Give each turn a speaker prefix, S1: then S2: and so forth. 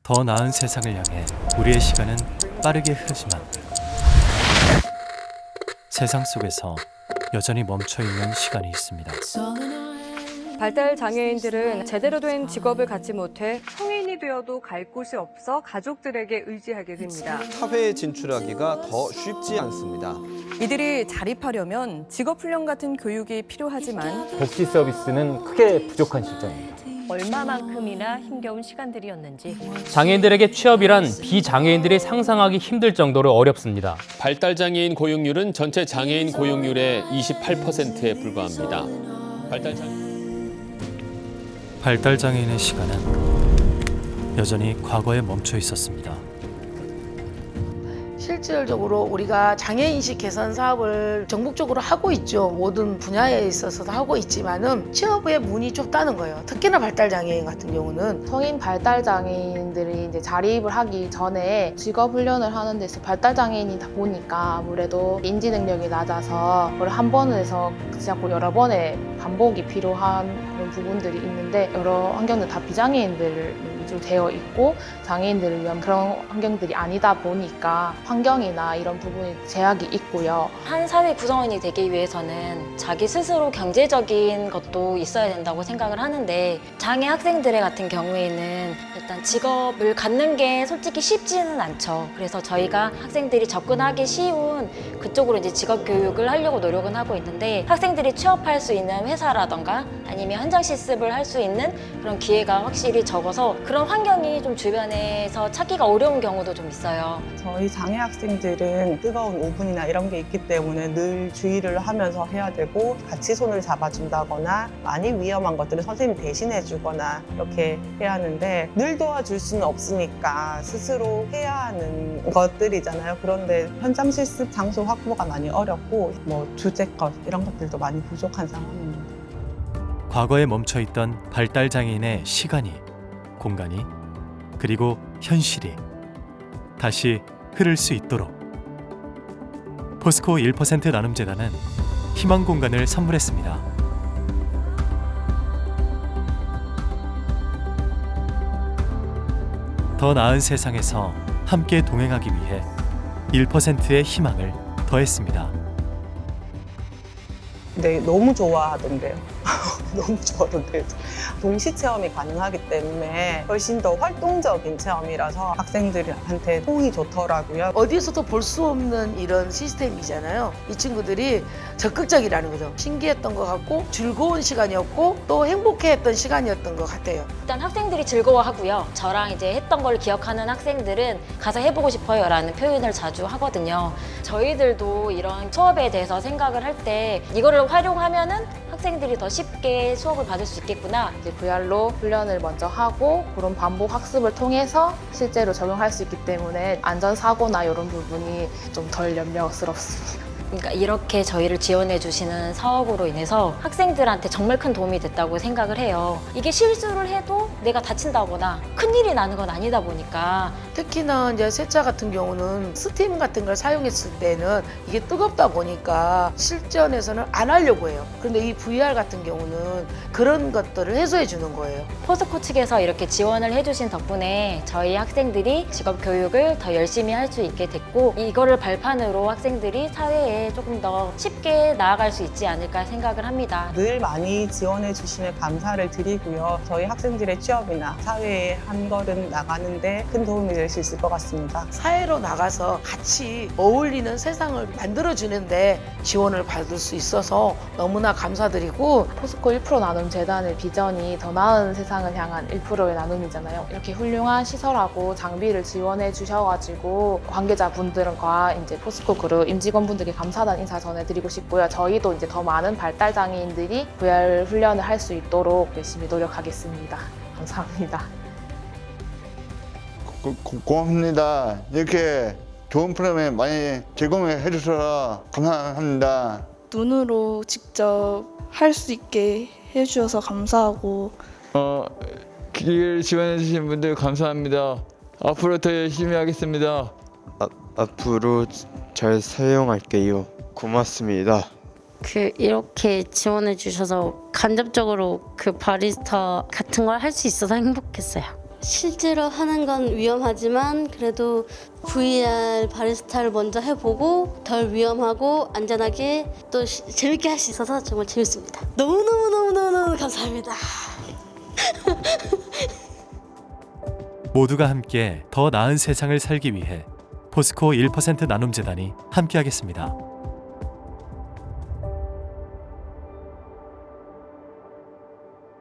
S1: 더 나은 세상을 향해 우리의 시간은 빠르게 흐르지만 세상 속에서 여전히 멈춰있는 시간이 있습니다.
S2: 발달 장애인들은 제대로 된 직업을 갖지 못해 성인이 되어도 갈 곳이 없어 가족들에게 의지하게 됩니다.
S3: 사회에 진출하기가 더 쉽지 않습니다.
S2: 이들이 자립하려면 직업훈련 같은 교육이 필요하지만
S4: 복지 서비스는 크게 부족한 실정입니다.
S5: 얼마만큼이나 힘겨운 시간들이었는지.
S4: 장애인들에게 취업이란 비장애인들이 상상하기 힘들 정도로 어렵습니다.
S6: 발달장애인 고용률은 전체 장애인 고용률의 28%에 불과합니다.
S1: 발달장애인의 시간은 여전히 과거에 멈춰 있었습니다.
S7: 실질적으로 우리가 장애인식 개선 사업을 전국적으로 하고 있죠. 모든 분야에 있어서도 하고 있지만은 취업의 문이 좁다는 거예요. 특히나 발달장애인 같은 경우는
S8: 성인 발달장애인들이 이제 자립을 하기 전에 직업 훈련을 하는 데서 발달장애인이다 보니까 아무래도 인지 능력이 낮아서 그걸 한 번에서 그렇지 않고 여러 번의 반복이 필요한 그런 부분들이 있는데 여러 환경들 다 비장애인들 위주로 되어 있고 장애인들을 위한 그런 환경들이 아니다 보니까 환경이나 이런 부분이 제약이 있고요.
S5: 한 사회 구성원이 되기 위해서는 자기 스스로 경제적인 것도 있어야 된다고 생각을 하는데 장애 학생들 같은 경우에는 일단 직업을 갖는 게 솔직히 쉽지는 않죠. 그래서 저희가 학생들이 접근하기 쉬운 그쪽으로 이제 직업 교육을 하려고 노력은 하고 있는데 학생들이 취업할 수 있는 회사라던가 아니면 현장 실습을 할 수 있는 그런 기회가 확실히 적어서 그런 환경이 좀 주변에서 찾기가 어려운 경우도 좀 있어요.
S9: 저희 장애 학생들은 뜨거운 오븐이나 이런 게 있기 때문에 늘 주의를 하면서 해야 되고 같이 손을 잡아준다거나 많이 위험한 것들을 선생님이 대신해 주거나 이렇게 해야 하는데 늘 도와줄 수는 없으니까 스스로 해야 하는 것들이잖아요. 그런데 현장 실습 장소 확보가 많이 어렵고 주제것 이런 것들도 많이 부족한 상황입니다.
S1: 과거에 멈춰있던 발달장애인의 시간이, 공간이, 그리고 현실이 다시 흐를 수 있도록 포스코 1% 나눔재단은 희망 공간을 선물했습니다. 더 나은 세상에서 함께 동행하기 위해 1%의 희망을 더했습니다.
S9: 네, 너무 좋아하던데요. 너무 좋아하던데요. 동시 체험이 가능하기 때문에 훨씬 더 활동적인 체험이라서 학생들한테 호응이 좋더라고요.
S7: 어디에서도 볼 수 없는 이런 시스템이잖아요. 이 친구들이 적극적이라는 거죠. 신기했던 것 같고 즐거운 시간이었고 또 행복해했던 시간이었던 것 같아요.
S5: 일단 학생들이 즐거워하고요. 저랑 이제 했던 걸 기억하는 학생들은 가서 해보고 싶어요 라는 표현을 자주 하거든요. 저희들도 이런 수업에 대해서 생각을 할 때 이거를 활용하면은 학생들이 더 쉽게 수업을 받을 수 있겠구나.
S8: 이제 VR로 훈련을 먼저 하고 그런 반복 학습을 통해서 실제로 적용할 수 있기 때문에 안전사고나 이런 부분이 좀 덜 염려스럽습니다.
S5: 그러니까 이렇게 저희를 지원해 주시는 사업으로 인해서 학생들한테 정말 큰 도움이 됐다고 생각을 해요. 이게 실수를 해도 내가 다친다거나 큰일이 나는 건 아니다 보니까
S7: 특히나 이제 세차 같은 경우는 스팀 같은 걸 사용했을 때는 이게 뜨겁다 보니까 실전에서는 안 하려고 해요. 그런데 이 VR 같은 경우는 그런 것들을 해소해 주는 거예요.
S5: 포스코 측에서 이렇게 지원을 해주신 덕분에 저희 학생들이 직업 교육을 더 열심히 할 수 있게 됐고 이거를 발판으로 학생들이 사회에 조금 더 쉽게 나아갈 수 있지 않을까 생각을 합니다.
S9: 늘 많이 지원해 주시면 감사를 드리고요. 저희 학생들의 취업이나 사회에 한 걸음 나가는데 큰 도움이 될 수 있을 것 같습니다.
S7: 사회로 나가서 같이 어울리는 세상을 만들어주는데 지원을 받을 수 있어서 너무나 감사드리고
S8: 포스코 1% 나눔 재단의 비전이 더 나은 세상을 향한 1%의 나눔이잖아요. 이렇게 훌륭한 시설하고 장비를 지원해 주셔가지고 관계자분들과 이제 포스코 그룹 임직원분들께 감사하다는 인사 전해드리고 싶고요. 저희도 이제 더 많은 발달장애인들이 VR 훈련을 할 수 있도록 열심히 노력하겠습니다. 감사합니다.
S10: 고맙습니다. 이렇게 좋은 프로그램 많이 제공해 주셔서 감사합니다.
S11: 눈으로 직접 할 수 있게 해주셔서 감사하고
S12: 기회를 지원해 주신 분들 감사합니다. 앞으로 더 열심히 하겠습니다.
S13: 앞으로 잘 사용할게요. 고맙습니다.
S14: 이렇게 지원해 주셔서 간접적으로 바리스타 같은 걸 할 수 있어서 행복했어요.
S15: 실제로 하는 건 위험하지만 그래도 VR 바리스타를 먼저 해보고 덜 위험하고 안전하게 또 재밌게 할 수 있어서 정말 재밌습니다. 너무너무 감사합니다.
S1: 모두가 함께 더 나은 세상을 살기 위해 포스코 1% 나눔재단이 함께하겠습니다.